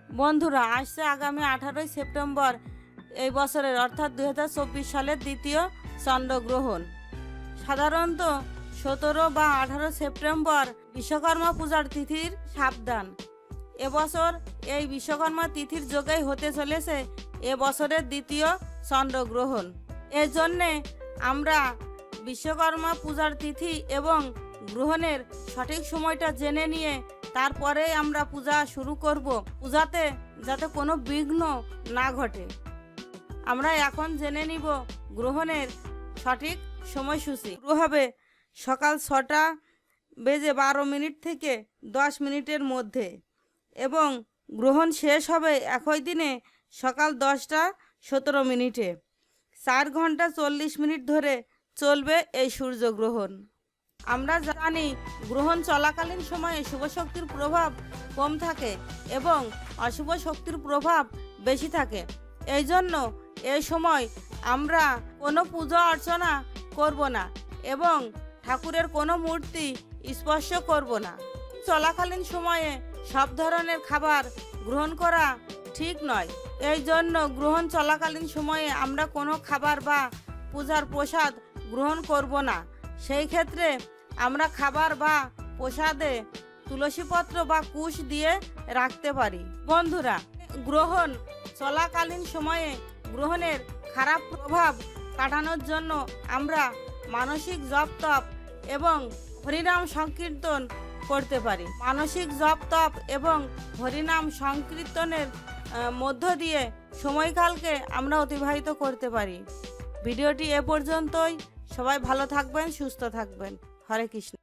বন্ধুরা, আসছে আগামী 18ই সেপ্টেম্বর এই বছরের অর্থাৎ 2024 সালের দ্বিতীয় চন্দ্রগ্রহণ। সাধারণত 17 বা 18 সেপ্টেম্বর বিশ্বকর্মা পূজার তিথির সাবধান। এবছর এই বিশ্বকর্মা তিথির যোগেই হতে চলেছে এবছরের দ্বিতীয় চন্দ্রগ্রহণ। এর জন্যে আমরা বিশ্বকর্মা পূজার তিথি এবং গ্রহণের সঠিক সময়টা জেনে নিয়ে তারপরে আমরা পূজা শুরু করব, পূজাতে যাতে কোনো বিঘ্ন না ঘটে। আমরা এখন জেনে নিব গ্রহণের সঠিক সময়সূচি। শুরু হবে সকাল 6:12 থেকে 10 মিনিটের মধ্যে এবং গ্রহণ শেষ হবে একই দিনে সকাল 10:17। 4 ঘন্টা 40 মিনিট ধরে চলবে এই সূর্যগ্রহণ। আমরা জানি গ্রহণ চলাকালীন সময়ে শুভ শক্তির প্রভাব কম থাকে এবং অশুভ শক্তির প্রভাব বেশি থাকে। এই জন্য এই সময় আমরা কোনো পূজা অর্চনা করব না এবং ঠাকুরের কোনো মূর্তি স্পর্শ করব না। চলাকালীন সময়ে সব ধরনের খাবার গ্রহণ করা ঠিক নয়। এই জন্য গ্রহণ চলাকালীন সময়ে আমরা কোনো খাবার বা পূজার প্রসাদ গ্রহণ করব না। সেই ক্ষেত্রে আমরা খাবার বা প্রসাদে তুলসীপত্র বা কুশ দিয়ে রাখতে পারি। বন্ধুরা, গ্রহণ চলাকালীন সময়ে গ্রহণের খারাপ প্রভাব কাটানোর জন্য আমরা মানসিক জপ তপ এবং হরিনাম সংকীর্তন করতে পারি। মানসিক জপ তপ এবং হরিনাম সংকীর্তনের মধ্য দিয়ে সময়কালকে আমরা অতিবাহিত করতে পারি। ভিডিওটি এ পর্যন্তই। সবাই ভালো থাকবেন, সুস্থ থাকবেন। হরে কৃষ্ণ।